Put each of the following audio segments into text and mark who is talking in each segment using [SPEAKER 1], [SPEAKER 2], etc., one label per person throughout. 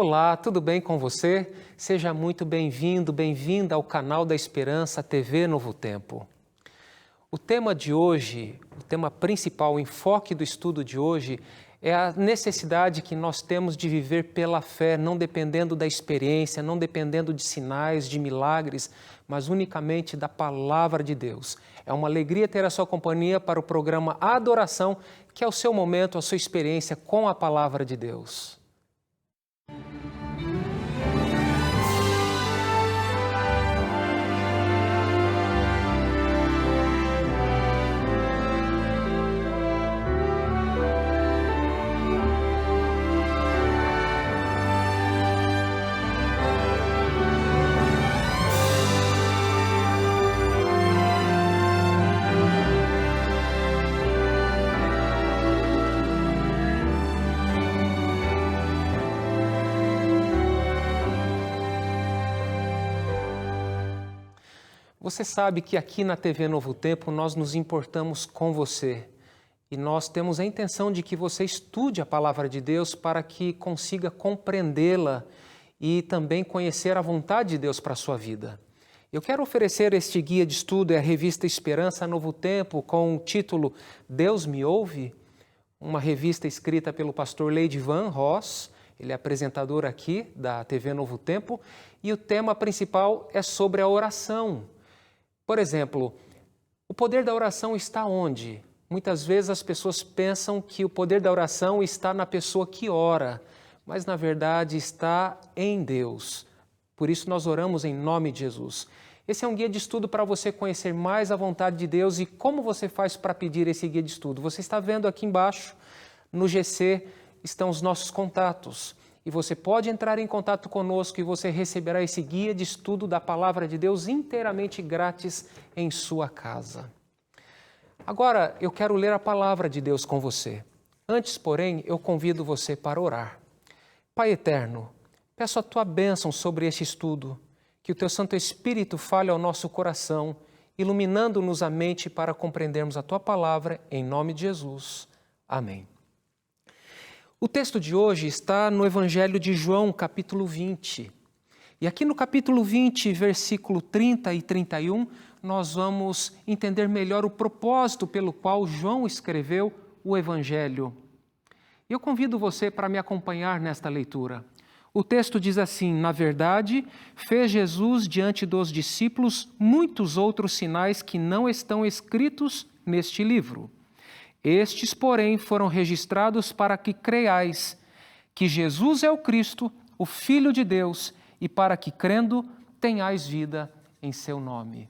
[SPEAKER 1] Olá, tudo bem com você? Seja muito bem-vindo, bem-vinda ao canal da Esperança TV Novo Tempo. O tema de hoje, o tema principal, o enfoque do estudo de hoje é a necessidade que nós temos de viver pela fé, não dependendo da experiência, não dependendo de sinais, de milagres, mas unicamente da Palavra de Deus. É uma alegria ter a sua companhia para o programa Adoração, que é o seu momento, a sua experiência com a Palavra de Deus. Você sabe que aqui na TV Novo Tempo nós nos importamos com você e nós temos a intenção de que você estude a Palavra de Deus para que consiga compreendê-la e também conhecer a vontade de Deus para a sua vida. Eu quero oferecer este guia de estudo, é a revista Esperança Novo Tempo, com o título Deus me ouve, uma revista escrita pelo pastor Leidivan Ross, ele é apresentador aqui da TV Novo Tempo, e o tema principal é sobre a oração. Por exemplo, o poder da oração está onde? Muitas vezes as pessoas pensam que o poder da oração está na pessoa que ora, mas na verdade está em Deus. Por isso nós oramos em nome de Jesus. Esse é um guia de estudo para você conhecer mais a vontade de Deus e como você faz para pedir esse guia de estudo. Você está vendo aqui embaixo, no GC, estão os nossos contatos. E você pode entrar em contato conosco e você receberá esse guia de estudo da Palavra de Deus inteiramente grátis em sua casa. Agora, eu quero ler a Palavra de Deus com você. Antes, porém, eu convido você para orar. Pai eterno, peço a Tua bênção sobre este estudo, que o Teu Santo Espírito fale ao nosso coração, iluminando-nos a mente para compreendermos a Tua Palavra, em nome de Jesus. Amém. O texto de hoje está no Evangelho de João, capítulo 20. E aqui no capítulo 20, versículo 30 e 31, nós vamos entender melhor o propósito pelo qual João escreveu o Evangelho. Eu convido você para me acompanhar nesta leitura. O texto diz assim: na verdade, fez Jesus diante dos discípulos muitos outros sinais que não estão escritos neste livro. Estes, porém, foram registrados para que creiais que Jesus é o Cristo, o Filho de Deus, e para que, crendo, tenhais vida em seu nome.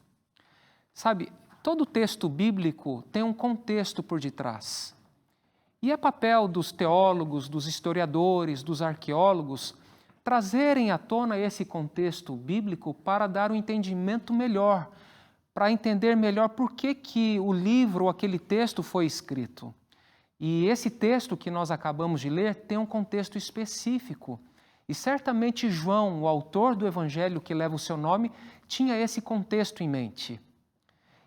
[SPEAKER 1] Sabe, todo texto bíblico tem um contexto por detrás. E é papel dos teólogos, dos historiadores, dos arqueólogos, trazerem à tona esse contexto bíblico para dar um entendimento melhor, para entender melhor por que o livro ou aquele texto foi escrito. E esse texto que nós acabamos de ler tem um contexto específico. E certamente João, o autor do Evangelho que leva o seu nome, tinha esse contexto em mente.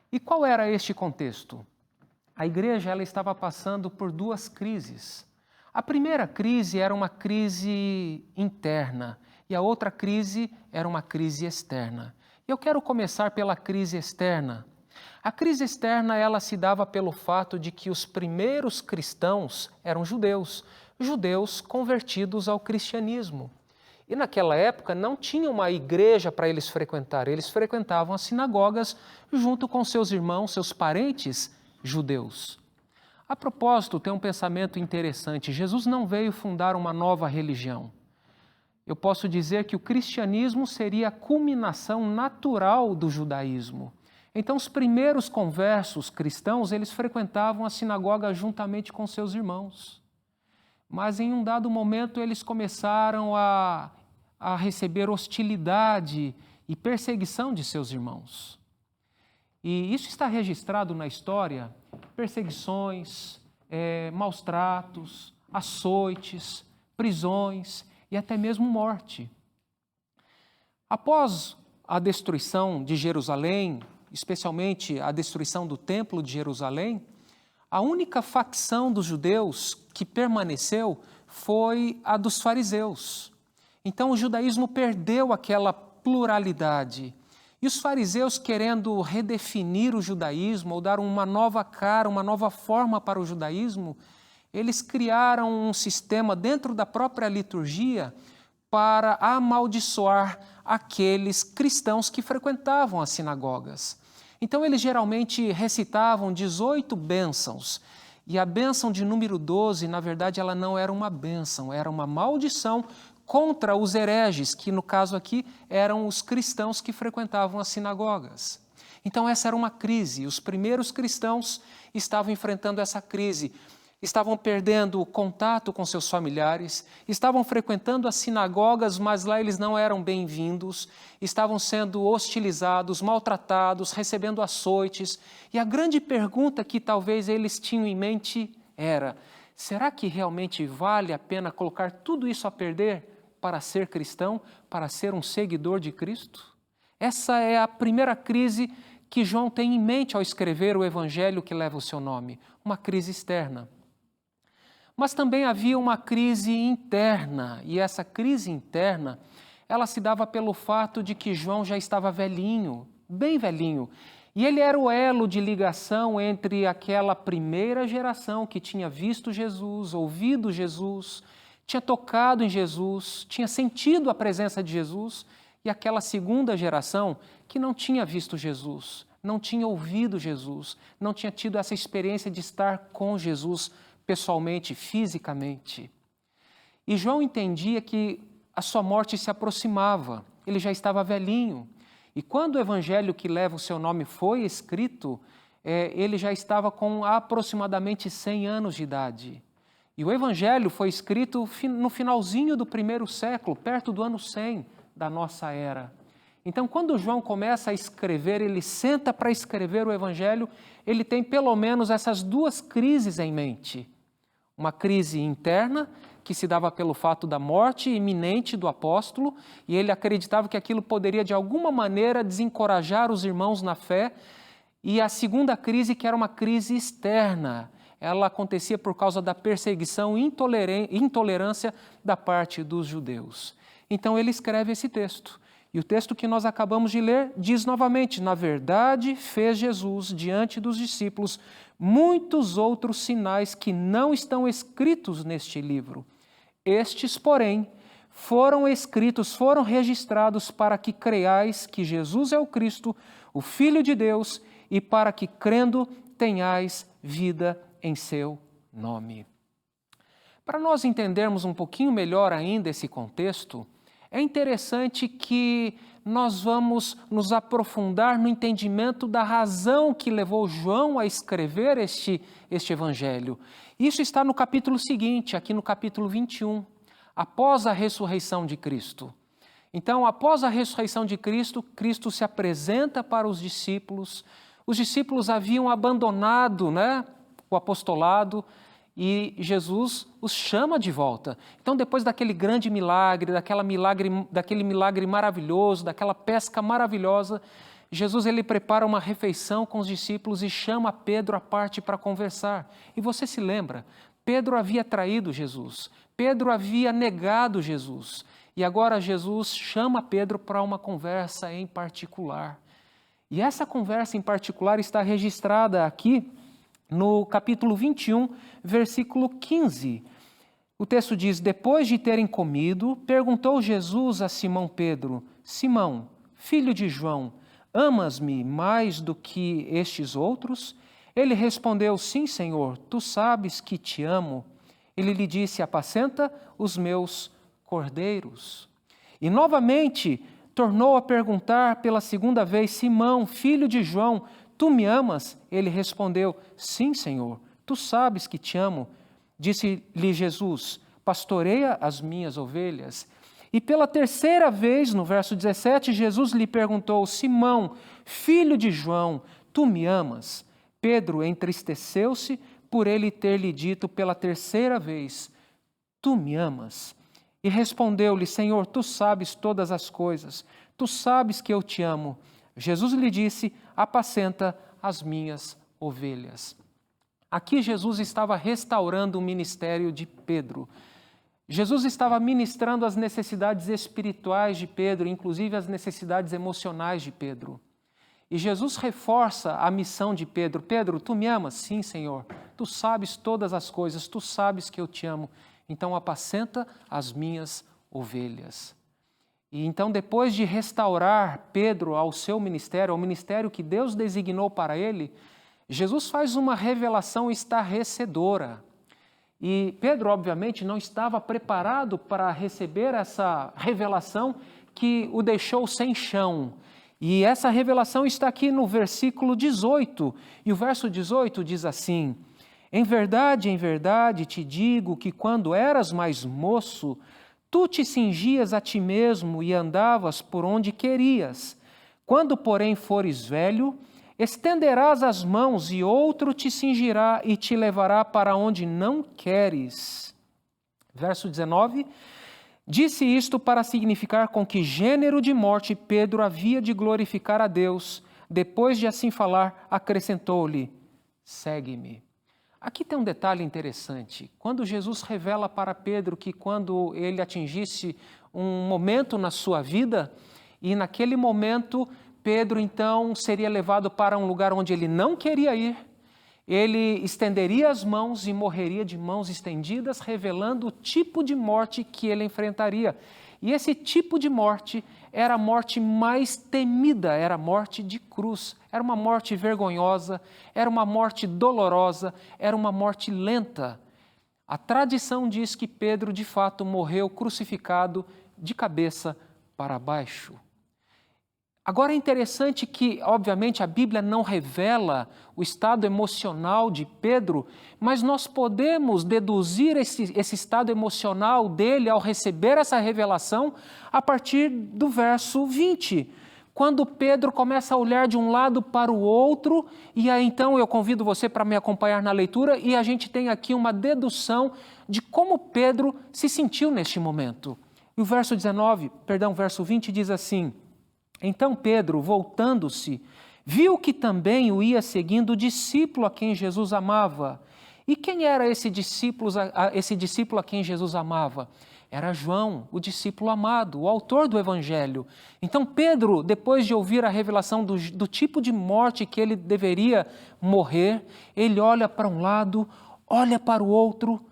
[SPEAKER 1] E qual era este contexto? A igreja ela estava passando por duas crises. A primeira crise era uma crise interna e a outra crise era uma crise externa. Eu quero começar pela crise externa. A crise externa ela se dava pelo fato de que os primeiros cristãos eram judeus, judeus convertidos ao cristianismo. E naquela época não tinha uma igreja para eles frequentavam as sinagogas junto com seus irmãos, seus parentes judeus. A propósito, tem um pensamento interessante, Jesus não veio fundar uma nova religião. Eu posso dizer que o cristianismo seria a culminação natural do judaísmo. Então, os primeiros conversos cristãos, eles frequentavam a sinagoga juntamente com seus irmãos. Mas em um dado momento, eles começaram a receber hostilidade e perseguição de seus irmãos. E isso está registrado na história, perseguições, maus tratos, açoites, prisões e até mesmo morte. Após a destruição de Jerusalém, especialmente a destruição do Templo de Jerusalém, a única facção dos judeus que permaneceu foi a dos fariseus. Então o judaísmo perdeu aquela pluralidade. E os fariseus, querendo redefinir o judaísmo ou dar uma nova cara, uma nova forma para o judaísmo, eles criaram um sistema dentro da própria liturgia para amaldiçoar aqueles cristãos que frequentavam as sinagogas. Então eles geralmente recitavam 18 bênçãos, e a bênção de número 12, na verdade, ela não era uma bênção, era uma maldição contra os hereges, que no caso aqui eram os cristãos que frequentavam as sinagogas. Então essa era uma crise, os primeiros cristãos estavam enfrentando essa crise, estavam perdendo o contato com seus familiares, estavam frequentando as sinagogas, mas lá eles não eram bem-vindos, estavam sendo hostilizados, maltratados, recebendo açoites. E a grande pergunta que talvez eles tinham em mente era: será que realmente vale a pena colocar tudo isso a perder para ser cristão, para ser um seguidor de Cristo? Essa é a primeira crise que João tem em mente ao escrever o evangelho que leva o seu nome, uma crise externa. Mas também havia uma crise interna, e essa crise interna, ela se dava pelo fato de que João já estava velhinho, bem velhinho, e ele era o elo de ligação entre aquela primeira geração que tinha visto Jesus, ouvido Jesus, tinha tocado em Jesus, tinha sentido a presença de Jesus, e aquela segunda geração que não tinha visto Jesus, não tinha ouvido Jesus, não tinha tido essa experiência de estar com Jesus pessoalmente, fisicamente. E João entendia que a sua morte se aproximava, ele já estava velhinho. E quando o evangelho que leva o seu nome foi escrito, ele já estava com aproximadamente 100 anos de idade. E o evangelho foi escrito no finalzinho do primeiro século, perto do ano 100 da nossa era. Então, quando João começa a escrever, ele senta para escrever o evangelho, ele tem pelo menos essas duas crises em mente. Uma crise interna, que se dava pelo fato da morte iminente do apóstolo, e ele acreditava que aquilo poderia, de alguma maneira, desencorajar os irmãos na fé. E a segunda crise, que era uma crise externa, ela acontecia por causa da perseguição e intolerância da parte dos judeus. Então ele escreve esse texto. E o texto que nós acabamos de ler diz novamente: na verdade, fez Jesus diante dos discípulos muitos outros sinais que não estão escritos neste livro. Estes, porém, foram escritos, foram registrados para que creiais que Jesus é o Cristo, o Filho de Deus, e para que, crendo, tenhais vida em seu nome. Para nós entendermos um pouquinho melhor ainda esse contexto, é interessante que nós vamos nos aprofundar no entendimento da razão que levou João a escrever este evangelho. Isso está no capítulo seguinte, aqui no capítulo 21, após a ressurreição de Cristo. Então, após a ressurreição de Cristo, Cristo se apresenta para os discípulos. Os discípulos haviam abandonado, o apostolado, e Jesus os chama de volta. Então, depois daquele grande milagre, daquele milagre maravilhoso, daquela pesca maravilhosa, Jesus ele prepara uma refeição com os discípulos e chama Pedro à parte para conversar. E você se lembra, Pedro havia traído Jesus, Pedro havia negado Jesus, e agora Jesus chama Pedro para uma conversa em particular. E essa conversa em particular está registrada aqui no capítulo 21, versículo 15. O texto diz: depois de terem comido, perguntou Jesus a Simão Pedro: Simão, filho de João, amas-me mais do que estes outros? Ele respondeu: sim, Senhor, tu sabes que te amo. Ele lhe disse: apacenta os meus cordeiros. E novamente tornou a perguntar pela segunda vez: Simão, filho de João, tu me amas? Ele respondeu: sim, Senhor, tu sabes que te amo. Disse-lhe Jesus: pastoreia as minhas ovelhas. E pela terceira vez, no verso 17, Jesus lhe perguntou: Simão, filho de João, tu me amas? Pedro entristeceu-se por ele ter lhe dito pela terceira vez: tu me amas? E respondeu-lhe: Senhor, tu sabes todas as coisas, tu sabes que eu te amo. Jesus lhe disse: apacenta as minhas ovelhas. Aqui Jesus estava restaurando o ministério de Pedro. Jesus estava ministrando as necessidades espirituais de Pedro, inclusive as necessidades emocionais de Pedro. E Jesus reforça a missão de Pedro. Pedro, tu me amas? Sim, Senhor. Tu sabes todas as coisas, tu sabes que eu te amo. Então apacenta as minhas ovelhas. E então, depois de restaurar Pedro ao seu ministério, ao ministério que Deus designou para ele, Jesus faz uma revelação estarrecedora. E Pedro, obviamente, não estava preparado para receber essa revelação que o deixou sem chão. E essa revelação está aqui no versículo 18. E o verso 18 diz assim: em verdade te digo que quando eras mais moço, tu te cingias a ti mesmo e andavas por onde querias. Quando, porém, fores velho, estenderás as mãos e outro te cingirá e te levará para onde não queres. Verso 19, disse isto para significar com que gênero de morte Pedro havia de glorificar a Deus. Depois de assim falar, acrescentou-lhe: segue-me. Aqui tem um detalhe interessante. Quando Jesus revela para Pedro que quando ele atingisse um momento na sua vida, e naquele momento Pedro então seria levado para um lugar onde ele não queria ir, ele estenderia as mãos e morreria de mãos estendidas, revelando o tipo de morte que ele enfrentaria. E esse tipo de morte era a morte mais temida, era a morte de cruz. Era uma morte vergonhosa, era uma morte dolorosa, era uma morte lenta. A tradição diz que Pedro, de fato, morreu crucificado de cabeça para baixo. Agora é interessante que, obviamente, a Bíblia não revela o estado emocional de Pedro, mas nós podemos deduzir esse estado emocional dele ao receber essa revelação a partir do verso 20, quando Pedro começa a olhar de um lado para o outro, e aí então eu convido você para me acompanhar na leitura, e a gente tem aqui uma dedução de como Pedro se sentiu neste momento. E o verso 20 diz assim: então Pedro, voltando-se, viu que também o ia seguindo o discípulo a quem Jesus amava. E quem era esse discípulo a quem Jesus amava? Era João, o discípulo amado, o autor do Evangelho. Então Pedro, depois de ouvir a revelação do tipo de morte que ele deveria morrer, ele olha para um lado, olha para o outro,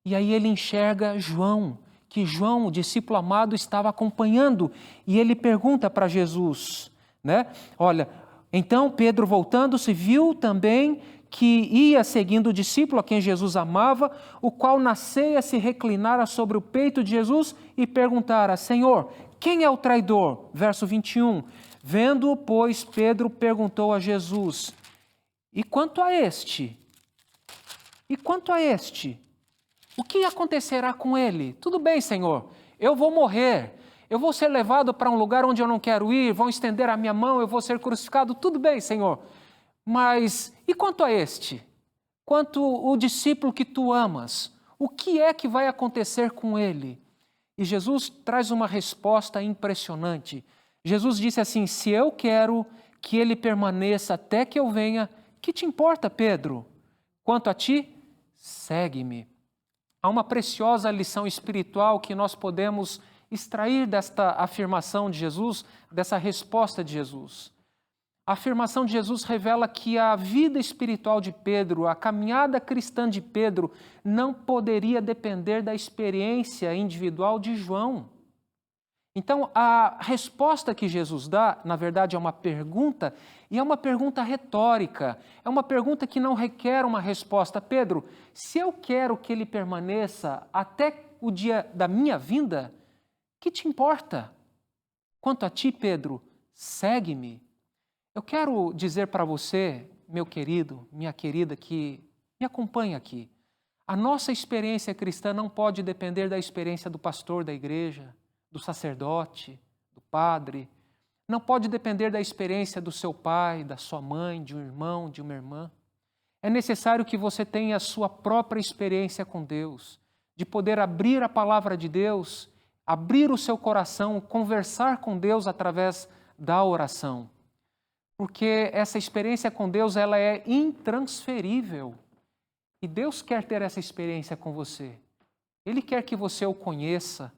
[SPEAKER 1] e aí ele enxerga João, que João, o discípulo amado, estava acompanhando, e ele pergunta para Jesus, né? Olha, então Pedro, voltando-se, viu também que ia seguindo o discípulo a quem Jesus amava, o qual na ceia se reclinara sobre o peito de Jesus e perguntara: Senhor, quem é o traidor? Verso 21, vendo-o, pois, Pedro perguntou a Jesus: e quanto a este? E quanto a este? O que acontecerá com ele? Tudo bem, Senhor, eu vou morrer, eu vou ser levado para um lugar onde eu não quero ir, vão estender a minha mão, eu vou ser crucificado, tudo bem, Senhor. Mas e quanto a este? Quanto o discípulo que tu amas? O que é que vai acontecer com ele? E Jesus traz uma resposta impressionante. Jesus disse assim: se eu quero que ele permaneça até que eu venha, que te importa, Pedro? Quanto a ti, segue-me. Há uma preciosa lição espiritual que nós podemos extrair desta afirmação de Jesus, dessa resposta de Jesus. A afirmação de Jesus revela que a vida espiritual de Pedro, a caminhada cristã de Pedro, não poderia depender da experiência individual de João. Então, a resposta que Jesus dá, na verdade, é uma pergunta, e é uma pergunta retórica, é uma pergunta que não requer uma resposta. Pedro, se eu quero que ele permaneça até o dia da minha vinda, que te importa? Quanto a ti, Pedro, segue-me. Eu quero dizer para você, meu querido, minha querida, que me acompanha aqui. A nossa experiência cristã não pode depender da experiência do pastor da igreja, do sacerdote, do padre. Não pode depender da experiência do seu pai, da sua mãe, de um irmão, de uma irmã. É necessário que você tenha a sua própria experiência com Deus, de poder abrir a palavra de Deus, abrir o seu coração, conversar com Deus através da oração. Porque essa experiência com Deus, ela é intransferível. E Deus quer ter essa experiência com você. Ele quer que você o conheça.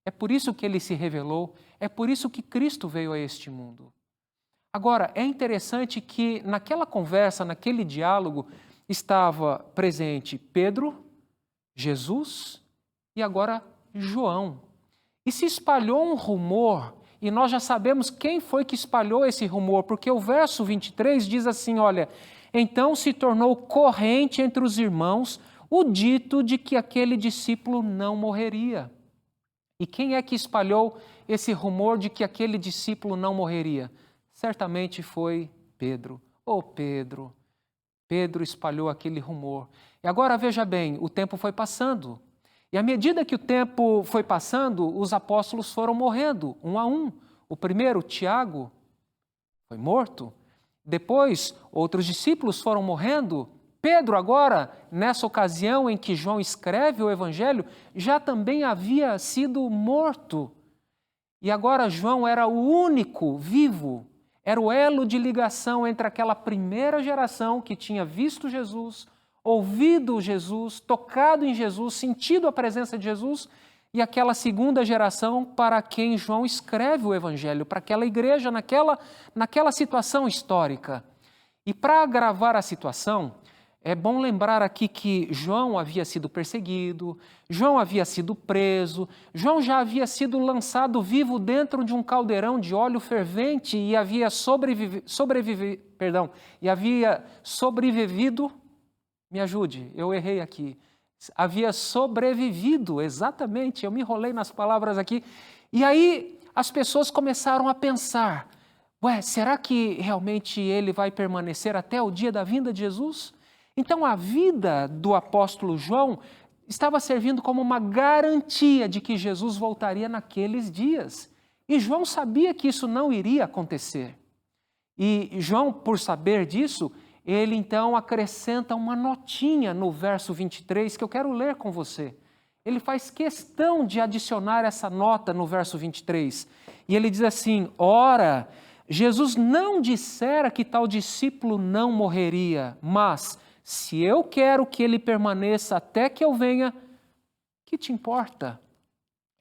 [SPEAKER 1] É por isso que ele se revelou, é por isso que Cristo veio a este mundo. Agora, é interessante que naquela conversa, naquele diálogo, estava presente Pedro, Jesus e agora João. E se espalhou um rumor, e nós já sabemos quem foi que espalhou esse rumor, porque o verso 23 diz assim, olha, então se tornou corrente entre os irmãos o dito de que aquele discípulo não morreria. E quem é que espalhou esse rumor de que aquele discípulo não morreria? Certamente foi Pedro. Oh, Pedro! Pedro espalhou aquele rumor. E agora veja bem, o tempo foi passando. E à medida que o tempo foi passando, os apóstolos foram morrendo, um a um. O primeiro, Tiago, foi morto. Depois, outros discípulos foram morrendo. Pedro, agora, nessa ocasião em que João escreve o Evangelho, já também havia sido morto. E agora João era o único vivo, era o elo de ligação entre aquela primeira geração que tinha visto Jesus, ouvido Jesus, tocado em Jesus, sentido a presença de Jesus, e aquela segunda geração para quem João escreve o Evangelho, para aquela igreja, naquela situação histórica. E para agravar a situação, é bom lembrar aqui que João havia sido perseguido, João havia sido preso, João já havia sido lançado vivo dentro de um caldeirão de óleo fervente e havia sobrevivido, me ajude, eu errei aqui, havia sobrevivido, exatamente, eu me enrolei nas palavras aqui, e aí as pessoas começaram a pensar, será que realmente ele vai permanecer até o dia da vinda de Jesus? Então a vida do apóstolo João estava servindo como uma garantia de que Jesus voltaria naqueles dias. E João sabia que isso não iria acontecer. E João, por saber disso, ele então acrescenta uma notinha no verso 23 que eu quero ler com você. Ele faz questão de adicionar essa nota no verso 23. E ele diz assim, ora, Jesus não dissera que tal discípulo não morreria, mas se eu quero que ele permaneça até que eu venha, que te importa?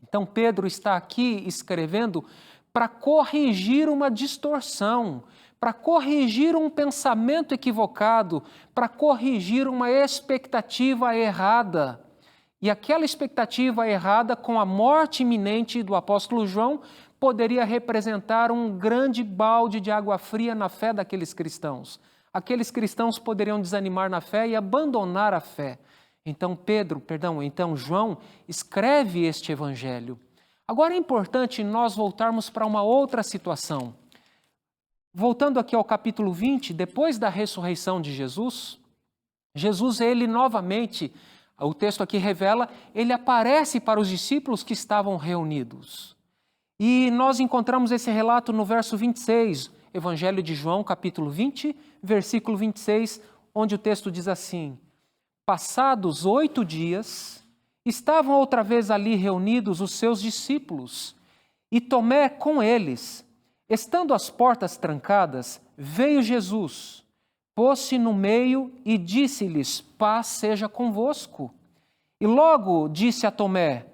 [SPEAKER 1] Então Pedro está aqui escrevendo para corrigir uma distorção, para corrigir um pensamento equivocado, para corrigir uma expectativa errada. E aquela expectativa errada com a morte iminente do apóstolo João poderia representar um grande balde de água fria na fé daqueles cristãos. Aqueles cristãos poderiam desanimar na fé e abandonar a fé. Então João escreve este evangelho. Agora é importante nós voltarmos para uma outra situação. Voltando aqui ao capítulo 20, depois da ressurreição de Jesus, ele novamente, o texto aqui revela, ele aparece para os discípulos que estavam reunidos. E nós encontramos esse relato no verso 26, Evangelho de João, capítulo 20, versículo 26, onde o texto diz assim, passados 8 dias, estavam outra vez ali reunidos os seus discípulos, e Tomé com eles. Estando as portas trancadas, veio Jesus, pôs-se no meio e disse-lhes, paz seja convosco. E logo disse a Tomé,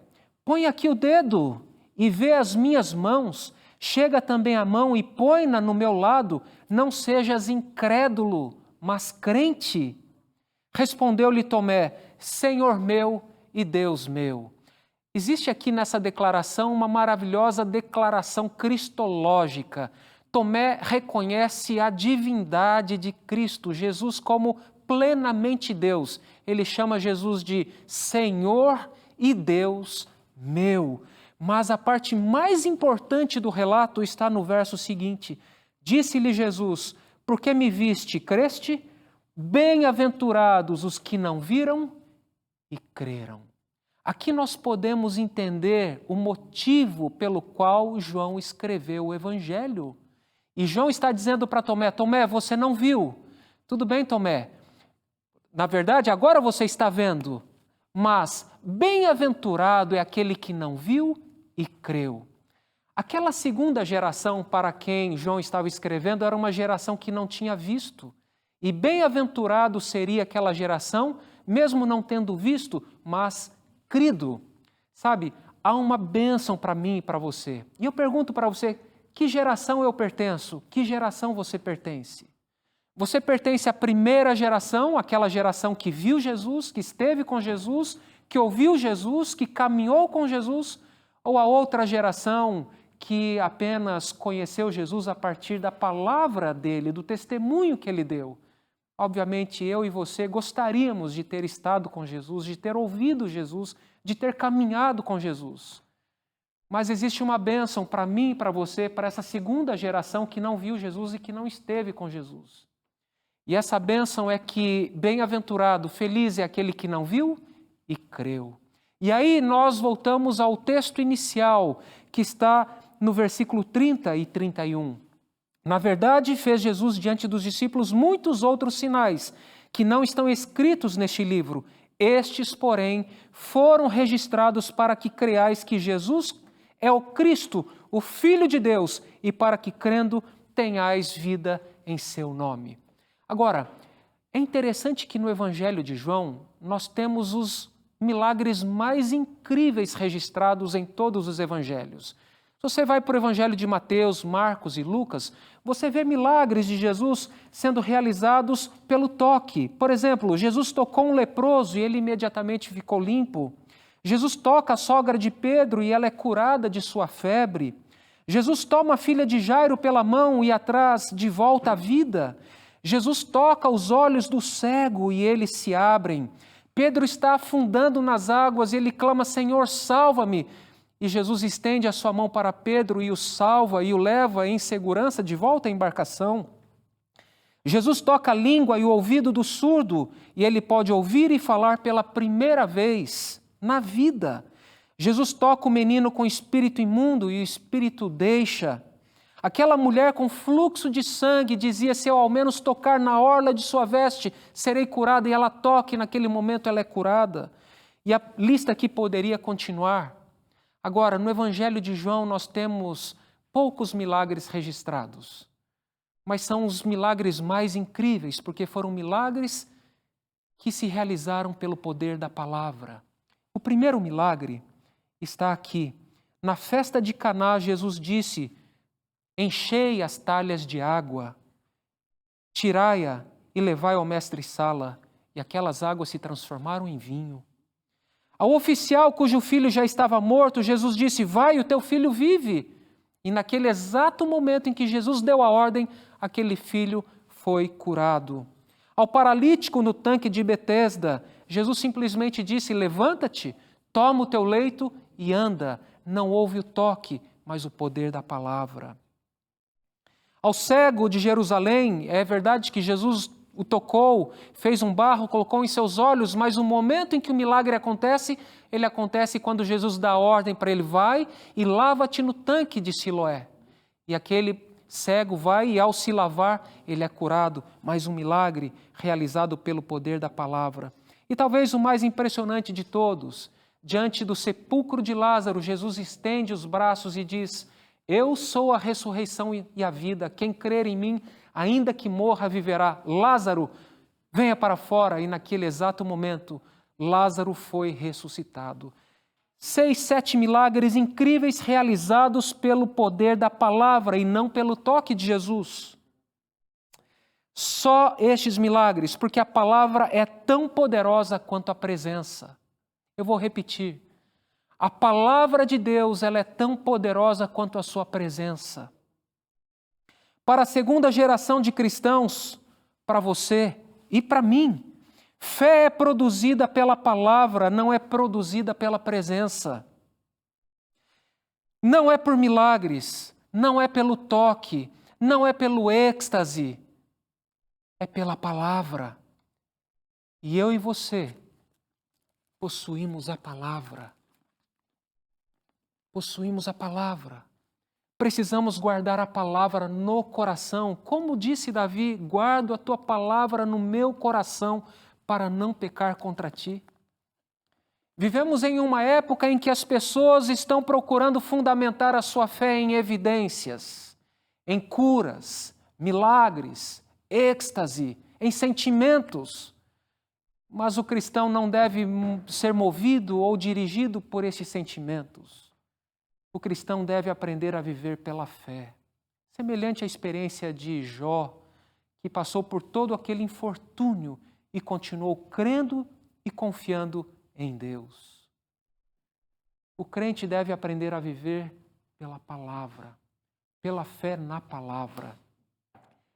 [SPEAKER 1] põe aqui o dedo e vê as minhas mãos, chega também a mão e põe-na no meu lado, não sejas incrédulo, mas crente. Respondeu-lhe Tomé, Senhor meu e Deus meu. Existe aqui nessa declaração uma maravilhosa declaração cristológica. Tomé reconhece a divindade de Cristo, Jesus como plenamente Deus. Ele chama Jesus de Senhor e Deus meu. Mas a parte mais importante do relato está no verso seguinte. Disse-lhe Jesus, porque me viste, creste? Bem-aventurados os que não viram e creram. Aqui nós podemos entender o motivo pelo qual João escreveu o Evangelho. E João está dizendo para Tomé, Tomé, você não viu. Tudo bem, Tomé. Na verdade, agora você está vendo. Mas bem-aventurado é aquele que não viu e creu. Aquela segunda geração para quem João estava escrevendo era uma geração que não tinha visto. E bem-aventurado seria aquela geração, mesmo não tendo visto, mas crido. Sabe, há uma bênção para mim e para você. E eu pergunto para você, que geração eu pertenço? Que geração você pertence? Você pertence à primeira geração, aquela geração que viu Jesus, que esteve com Jesus, que ouviu Jesus, que caminhou com Jesus, ou a outra geração que apenas conheceu Jesus a partir da palavra dele, do testemunho que ele deu? Obviamente, eu e você gostaríamos de ter estado com Jesus, de ter ouvido Jesus, de ter caminhado com Jesus. Mas existe uma bênção para mim e para você, para essa segunda geração que não viu Jesus e que não esteve com Jesus. E essa bênção é que bem-aventurado, feliz é aquele que não viu e creu. E aí nós voltamos ao texto inicial, que está no versículo 30 e 31. Na verdade, fez Jesus diante dos discípulos muitos outros sinais, que não estão escritos neste livro. Estes, porém, foram registrados para que creais que Jesus é o Cristo, o Filho de Deus, e para que, crendo, tenhais vida em seu nome. Agora, é interessante que no Evangelho de João nós temos os milagres mais incríveis registrados em todos os evangelhos. Se você vai para o Evangelho de Mateus, Marcos e Lucas, você vê milagres de Jesus sendo realizados pelo toque. Por exemplo, Jesus tocou um leproso e ele imediatamente ficou limpo. Jesus toca a sogra de Pedro e ela é curada de sua febre. Jesus toma a filha de Jairo pela mão e a traz de volta à vida. Jesus toca os olhos do cego e eles se abrem. Pedro está afundando nas águas e ele clama, Senhor, salva-me. E Jesus estende a sua mão para Pedro e o salva e o leva em segurança de volta à embarcação. Jesus toca a língua e o ouvido do surdo e ele pode ouvir e falar pela primeira vez na vida. Jesus toca o menino com espírito imundo e o espírito deixa. Aquela mulher com fluxo de sangue dizia, se eu ao menos tocar na orla de sua veste, serei curada, e ela toca e naquele momento ela é curada. E a lista aqui poderia continuar. Agora, no Evangelho de João nós temos poucos milagres registrados, mas são os milagres mais incríveis, porque foram milagres que se realizaram pelo poder da palavra. O primeiro milagre está aqui. Na festa de Caná, Jesus disse, enchei as talhas de água, tirai-a e levai ao mestre-sala, e aquelas águas se transformaram em vinho. Ao oficial cujo filho já estava morto, Jesus disse, vai, o teu filho vive. E naquele exato momento em que Jesus deu a ordem, aquele filho foi curado. Ao paralítico no tanque de Betesda, Jesus simplesmente disse, levanta-te, toma o teu leito e anda. Não houve o toque, mas o poder da palavra. Ao cego de Jerusalém, é verdade que Jesus o tocou, fez um barro, colocou em seus olhos, mas o momento em que o milagre acontece, ele acontece quando Jesus dá a ordem para ele, vai e lava-te no tanque de Siloé. E aquele cego vai e ao se lavar, ele é curado, mas um milagre realizado pelo poder da palavra. E talvez o mais impressionante de todos, diante do sepulcro de Lázaro, Jesus estende os braços e diz, eu sou a ressurreição e a vida, quem crer em mim, ainda que morra, viverá. Lázaro, venha para fora. E naquele exato momento, Lázaro foi ressuscitado. 6, 7 milagres incríveis realizados pelo poder da palavra e não pelo toque de Jesus. Só estes milagres, porque a palavra é tão poderosa quanto a presença. Eu vou repetir. A palavra de Deus, ela é tão poderosa quanto a sua presença. Para a segunda geração de cristãos, para você e para mim, fé é produzida pela palavra, não é produzida pela presença. Não é por milagres, não é pelo toque, não é pelo êxtase, é pela palavra. E eu e você possuímos a palavra. Possuímos a palavra. Precisamos guardar a palavra no coração. Como disse Davi, guardo a tua palavra no meu coração para não pecar contra ti. Vivemos em uma época em que as pessoas estão procurando fundamentar a sua fé em evidências, em curas, milagres, êxtase, em sentimentos. Mas o cristão não deve ser movido ou dirigido por estes sentimentos. O cristão deve aprender a viver pela fé, semelhante à experiência de Jó, que passou por todo aquele infortúnio e continuou crendo e confiando em Deus. O crente deve aprender a viver pela palavra, pela fé na palavra.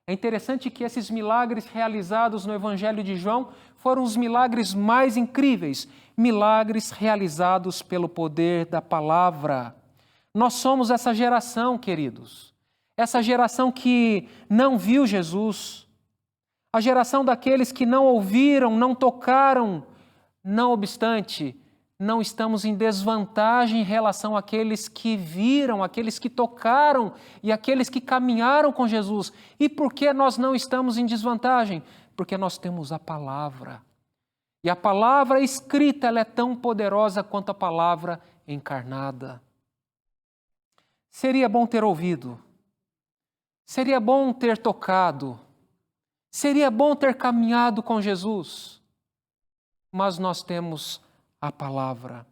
[SPEAKER 1] É interessante que esses milagres realizados no Evangelho de João foram os milagres mais incríveis, milagres realizados pelo poder da palavra. Nós somos essa geração, queridos, essa geração que não viu Jesus, a geração daqueles que não ouviram, não tocaram. Não obstante, não estamos em desvantagem em relação àqueles que viram, àqueles que tocaram e àqueles que caminharam com Jesus. E por que nós não estamos em desvantagem? Porque nós temos a palavra. E a palavra escrita, ela é tão poderosa quanto a palavra encarnada. Seria bom ter ouvido, seria bom ter tocado, seria bom ter caminhado com Jesus, mas nós temos a palavra.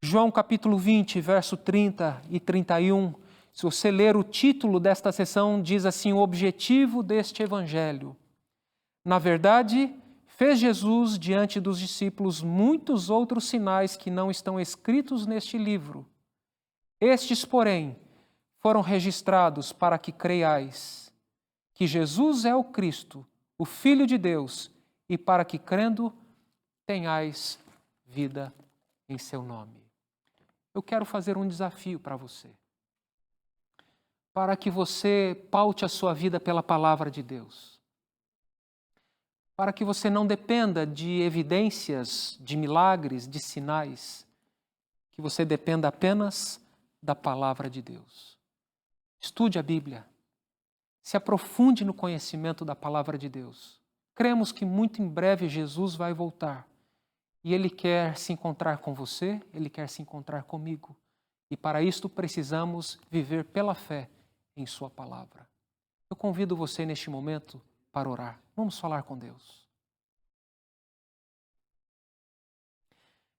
[SPEAKER 1] João capítulo 20, verso 30 e 31, se você ler o título desta sessão, diz assim: o objetivo deste evangelho. Na verdade, fez Jesus diante dos discípulos muitos outros sinais que não estão escritos neste livro. Estes, porém, foram registrados para que creiais que Jesus é o Cristo, o Filho de Deus, e para que, crendo, tenhais vida em seu nome. Eu quero fazer um desafio para você, para que você paute a sua vida pela palavra de Deus, para que você não dependa de evidências, de milagres, de sinais, que você dependa apenas da palavra de Deus. Estude a Bíblia, se aprofunde no conhecimento da palavra de Deus. Cremos que muito em breve Jesus vai voltar e Ele quer se encontrar com você, Ele quer se encontrar comigo. E para isto precisamos viver pela fé em Sua palavra. Eu convido você neste momento para orar. Vamos falar com Deus.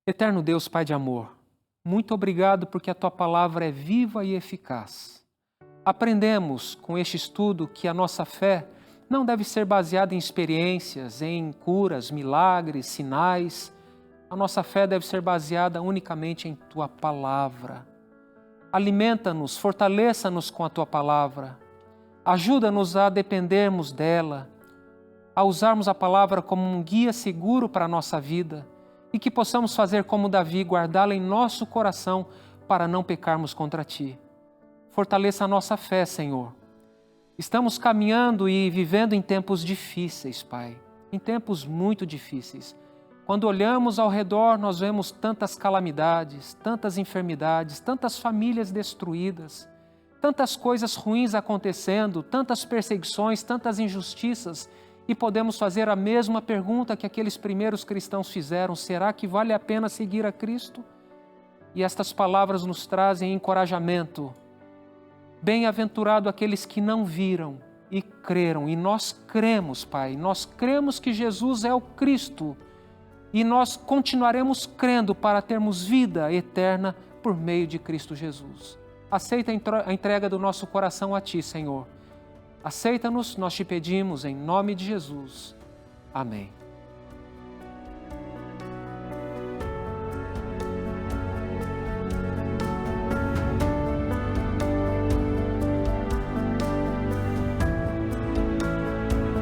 [SPEAKER 1] Eterno Deus, Pai de amor, muito obrigado porque a Tua palavra é viva e eficaz. Aprendemos com este estudo que a nossa fé não deve ser baseada em experiências, em curas, milagres, sinais. A nossa fé deve ser baseada unicamente em Tua palavra. Alimenta-nos, fortaleça-nos com a Tua palavra. Ajuda-nos a dependermos dela, a usarmos a palavra como um guia seguro para a nossa vida e que possamos fazer como Davi, guardá-la em nosso coração para não pecarmos contra Ti. Fortaleça a nossa fé, Senhor. Estamos caminhando e vivendo em tempos difíceis, Pai, em tempos muito difíceis. Quando olhamos ao redor, nós vemos tantas calamidades, tantas enfermidades, tantas famílias destruídas, tantas coisas ruins acontecendo, tantas perseguições, tantas injustiças, e podemos fazer a mesma pergunta que aqueles primeiros cristãos fizeram: será que vale a pena seguir a Cristo? E estas palavras nos trazem encorajamento. Bem-aventurado aqueles que não viram e creram. E nós cremos, Pai, nós cremos que Jesus é o Cristo. E nós continuaremos crendo para termos vida eterna por meio de Cristo Jesus. Aceita a entrega do nosso coração a Ti, Senhor. Aceita-nos, nós te pedimos, em nome de Jesus. Amém.